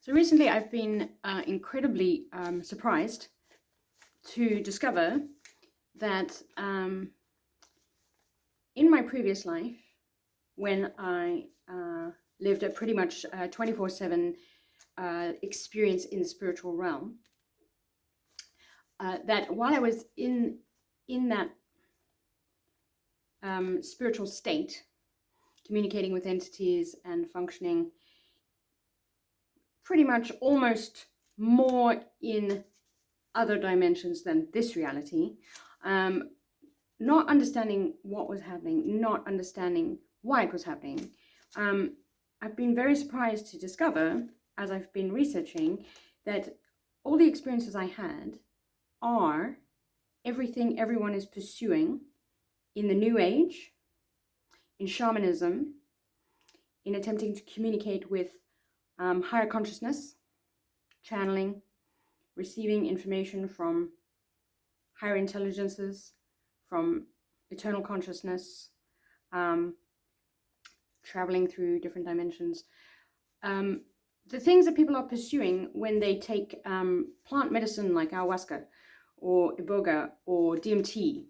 So recently I've been incredibly surprised to discover that in my previous life, when I lived a pretty much 24/7 experience in the spiritual realm, that while I was in that spiritual state, communicating with entities and functioning pretty much almost more in other dimensions than this reality, not understanding what was happening, not understanding why it was happening. I've been very surprised to discover, as I've been researching, that all the experiences I had are everything everyone is pursuing in the New Age, in shamanism, in attempting to communicate with higher consciousness, channeling, receiving information from higher intelligences, from eternal consciousness, traveling through different dimensions. The things that people are pursuing when they take plant medicine like ayahuasca or iboga or DMT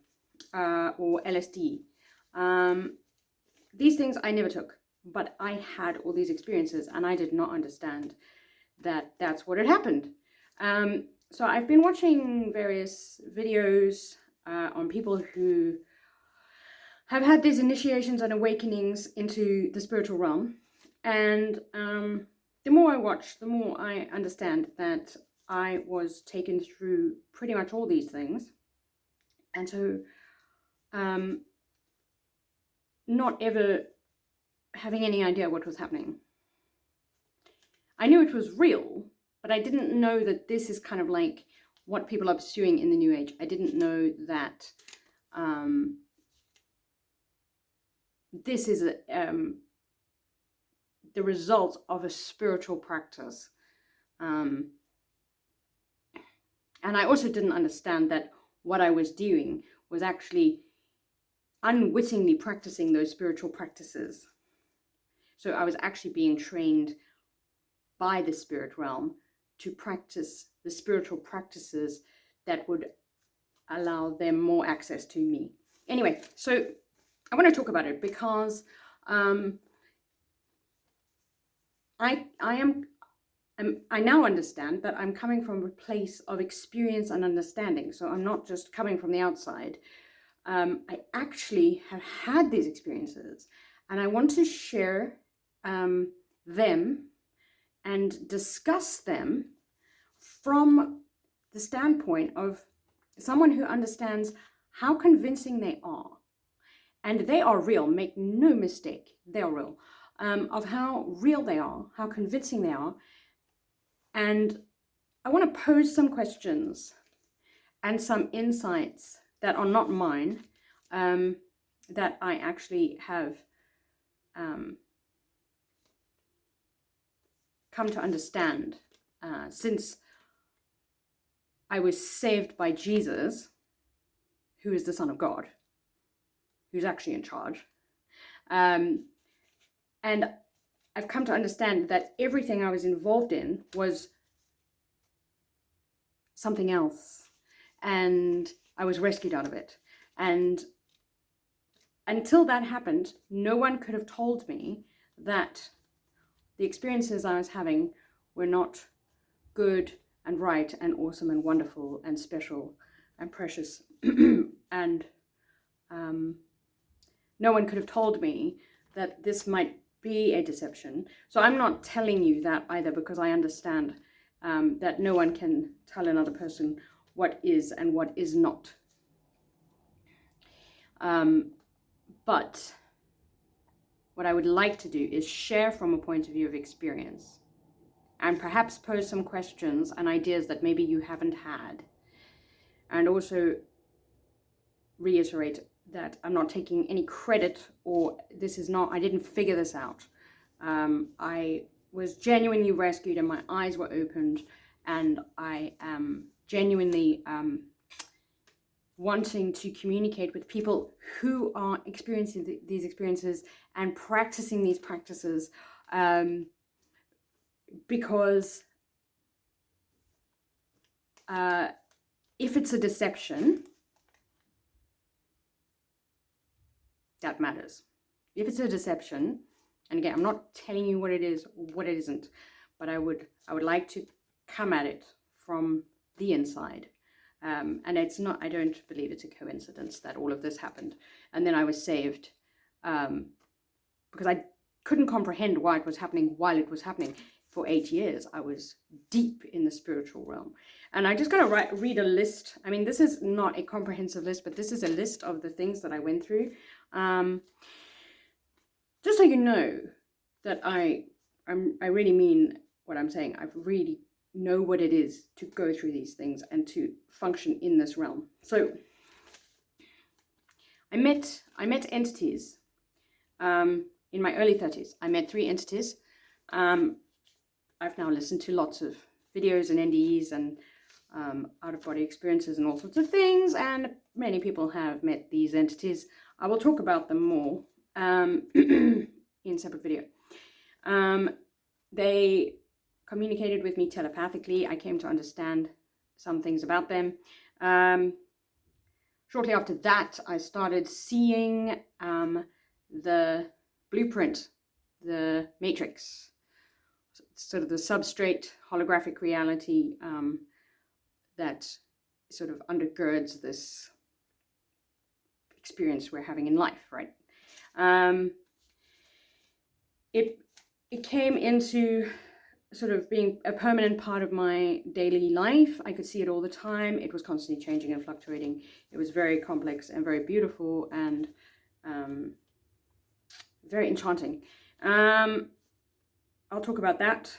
or LSD. These things I never took, but I had all these experiences and I did not understand that that's what had happened. So I've been watching various videos on people who have had these initiations and awakenings into the spiritual realm. And the more I watch, the more I understand that I was taken through pretty much all these things. And so not ever having any idea what was happening. I knew it was real, but I didn't know that this is kind of like what people are pursuing in the New Age. I didn't know that this is the result of a spiritual practice. And I also didn't understand that what I was doing was actually unwittingly practicing those spiritual practices. So I was actually being trained by the spirit realm to practice the spiritual practices that would allow them more access to me. Anyway, so I want to talk about it because I now understand that I'm coming from a place of experience and understanding. So I'm not just coming from the outside. I actually have had these experiences, and I want to share them and discuss them from the standpoint of someone who understands how convincing they are. And they are real, make no mistake, they are real. Of how real they are, how convincing they are. And I want to pose some questions and some insights that are not mine, that I actually have come to understand since I was saved by Jesus, who is the Son of God, who's actually in charge. And I've come to understand that everything I was involved in was something else, and I was rescued out of it. And until that happened, no one could have told me that the experiences I was having were not good and right and awesome and wonderful and special and precious. And no one could have told me that this might be a deception. So I'm not telling you that either, because I understand that no one can tell another person what is and what is not. But what I would like to do is share from a point of view of experience, and perhaps pose some questions and ideas that maybe you haven't had. And also reiterate that I'm not taking any credit, or I didn't figure this out. I was genuinely rescued and my eyes were opened, and I am genuinely wanting to communicate with people who are experiencing these experiences and practicing these practices, because if it's a deception, that matters. If it's a deception, and again, I'm not telling you what it is or what it isn't, but I would like to come at it from the inside. And it's not, I don't believe it's a coincidence that all of this happened. And then I was saved because I couldn't comprehend why it was happening while it was happening. For 8 years, I was deep in the spiritual realm. And I just gotta read a list. I mean, this is not a comprehensive list, but this is a list of the things that I went through. Just so you know that I really mean what I'm saying. I really know what it is to go through these things and to function in this realm. So I met entities in my early 30s. I met 3 entities. I've now listened to lots of videos and NDEs and out-of-body experiences and all sorts of things, and many people have met these entities. I will talk about them more in separate video. They communicated with me telepathically. I came to understand some things about them. Shortly after that, I started seeing the blueprint, the matrix, sort of the substrate holographic reality that sort of undergirds this experience we're having in life, right? It came into sort of being a permanent part of my daily life. I could see it all the time. It was constantly changing and fluctuating. It was very complex and very beautiful and very enchanting. I'll talk about that.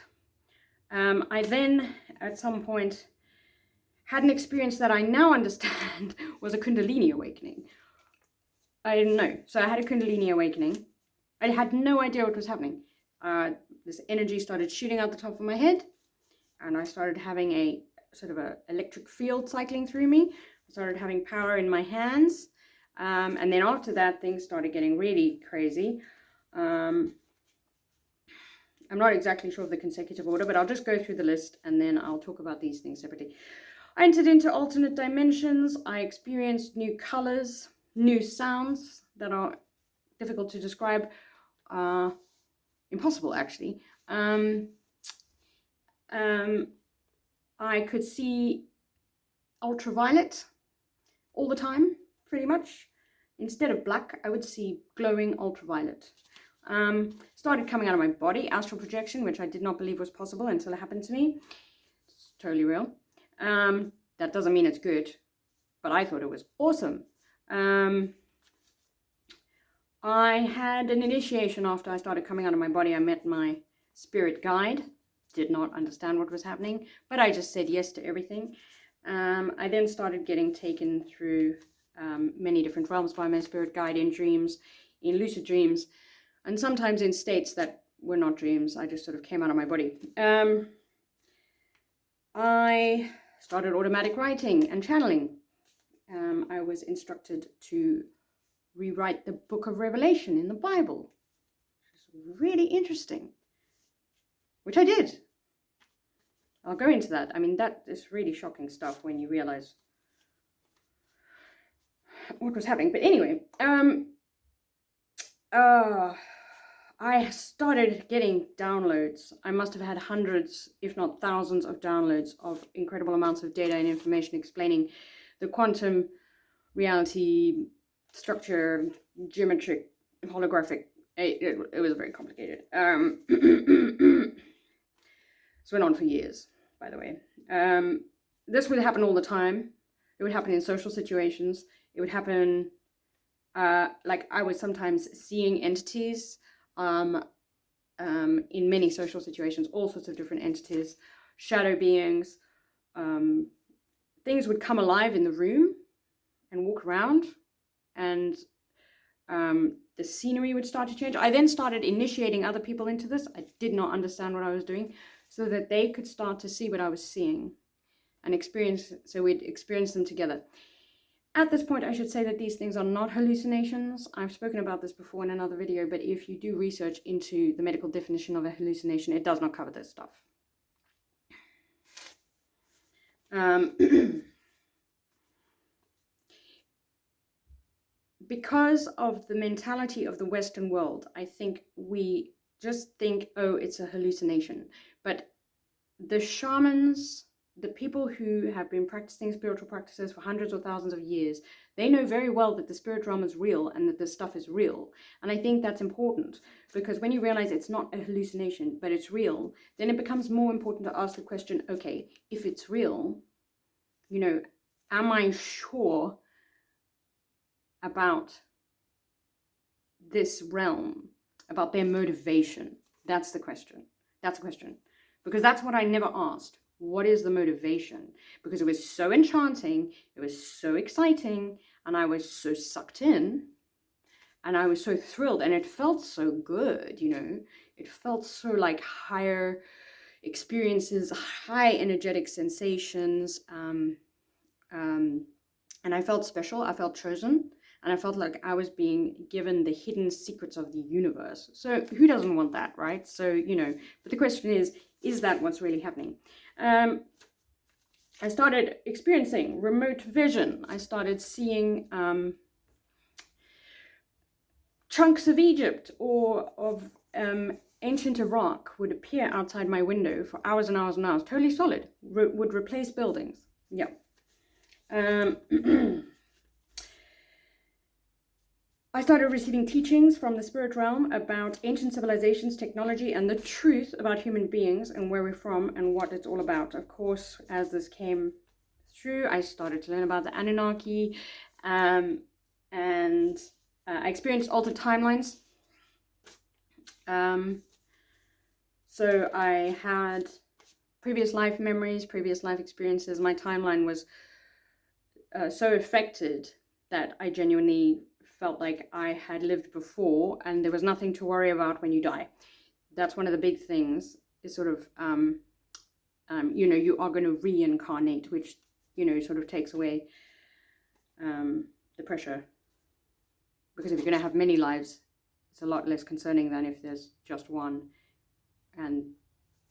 I then, at some point, had an experience that I now understand was a Kundalini awakening. I didn't know. So I had a Kundalini awakening. I had no idea what was happening. This energy started shooting out the top of my head, and I started having a sort of a electric field cycling through me. I started having power in my hands. And then after that, things started getting really crazy. I'm not exactly sure of the consecutive order, but I'll just go through the list and then I'll talk about these things separately. I entered into alternate dimensions. I experienced new colors, new sounds that are difficult to describe, impossible actually. I could see ultraviolet all the time, pretty much. Instead of black, I would see glowing ultraviolet. Started coming out of my body, astral projection, which I did not believe was possible until it happened to me. It's totally real. That doesn't mean it's good, but I thought it was awesome. I had an initiation after I started coming out of my body. I met my spirit guide. Did not understand what was happening, but I just said yes to everything. I then started getting taken through many different realms by my spirit guide in dreams, in lucid dreams, and sometimes in states that were not dreams. I just sort of came out of my body. I started automatic writing and channeling. I was instructed to rewrite the book of Revelation in the Bible, which is really interesting, which I did. I'll go into that. I mean, that is really shocking stuff when you realize what was happening. But anyway, I started getting downloads. I must have had hundreds, if not thousands, of downloads of incredible amounts of data and information explaining the quantum reality structure, geometric, holographic. It was very complicated. This went on for years, by the way. This would happen all the time. It would happen in social situations. It would happen, like I was sometimes seeing entities in many social situations, all sorts of different entities, shadow beings. Things would come alive in the room and walk around, and the scenery would start to change. I then started initiating other people into this. I did not understand what I was doing, so that they could start to see what I was seeing and experience, so we'd experience them together. At this point, I should say that these things are not hallucinations. I've spoken about this before in another video, but if you do research into the medical definition of a hallucination, it does not cover this stuff. Because of the mentality of the Western world, I think we just think, oh, it's a hallucination. But the shamans, the people who have been practicing spiritual practices for hundreds or thousands of years, they know very well that the spirit realm is real and that this stuff is real. And I think that's important, because when you realize it's not a hallucination, but it's real, then it becomes more important to ask the question, okay, if it's real, am I sure about this realm, about their motivation? That's the question. That's a question. Because that's what I never asked. What is the motivation? Because it was so enchanting, it was so exciting, and I was so sucked in, and I was so thrilled, and it felt so good, It felt so like higher experiences, high energetic sensations, and I felt special, I felt chosen, and I felt like I was being given the hidden secrets of the universe. So who doesn't want that, right? So, but the question is that what's really happening? I started experiencing remote vision. I started seeing chunks of Egypt or of ancient Iraq would appear outside my window for hours and hours and hours, totally solid, would replace buildings. Yeah. I started receiving teachings from the spirit realm about ancient civilizations, technology, and the truth about human beings and where we're from and what it's all about. Of course, as this came through, I started to learn about the Anunnaki, and I experienced altered timelines. So I had previous life memories, previous life experiences. My timeline was so affected that I genuinely felt like I had lived before and there was nothing to worry about when you die. That's one of the big things, is sort of, you are going to reincarnate, which, sort of takes away the pressure. Because if you're going to have many lives, it's a lot less concerning than if there's just one. And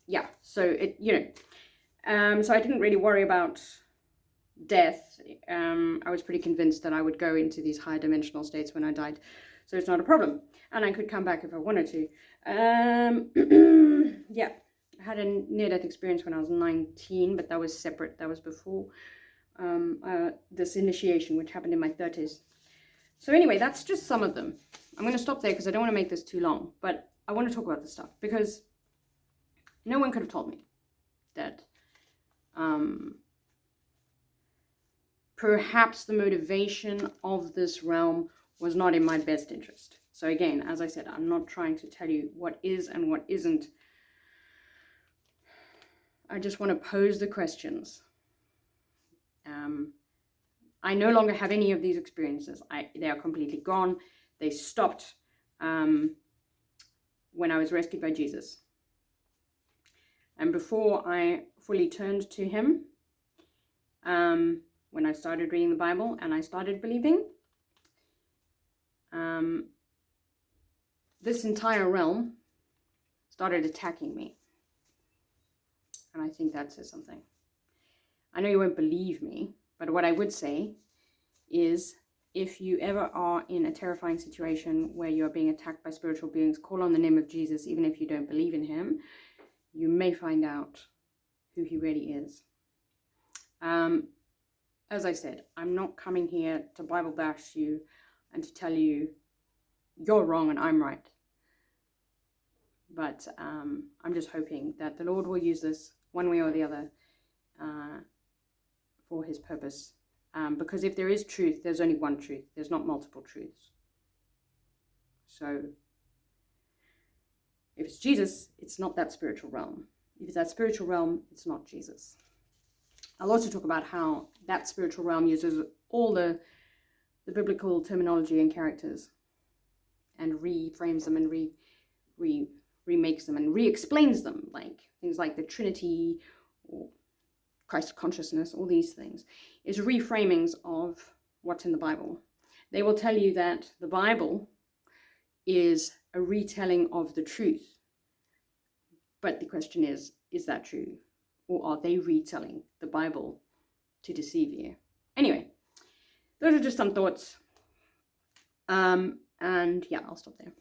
yeah, so so I didn't really worry about death. I was pretty convinced that I would go into these higher dimensional states when I died, so it's not a problem, and I could come back if I wanted to. Yeah, I had a near-death experience when I was 19, but that was separate. That was before this initiation, which happened in my 30s. So anyway, that's just some of them. I'm going to stop there because I don't want to make this too long, but I want to talk about this stuff because no one could have told me that perhaps the motivation of this realm was not in my best interest. So again, as I said, I'm not trying to tell you what is and what isn't. I just want to pose the questions. I no longer have any of these experiences. They are completely gone. They stopped when I was rescued by Jesus. And before I fully turned to him, when I started reading the Bible and I started believing, this entire realm started attacking me. And I think that says something. I know you won't believe me, but what I would say is, if you ever are in a terrifying situation where you are being attacked by spiritual beings, call on the name of Jesus, even if you don't believe in him. You may find out who he really is. As I said, I'm not coming here to Bible bash you and to tell you you're wrong and I'm right. But I'm just hoping that the Lord will use this one way or the other for his purpose. Because if there is truth, there's only one truth. There's not multiple truths. So if it's Jesus, it's not that spiritual realm. If it's that spiritual realm, it's not Jesus. I'll also talk about how that spiritual realm uses all the biblical terminology and characters and reframes them and remakes them and re-explains them, like things like the Trinity or Christ consciousness, all these things, is reframings of what's in the Bible. They will tell you that the Bible is a retelling of the truth. But the question is that true? Or are they retelling the Bible to deceive you. Anyway, those are just some thoughts. And yeah, I'll stop there.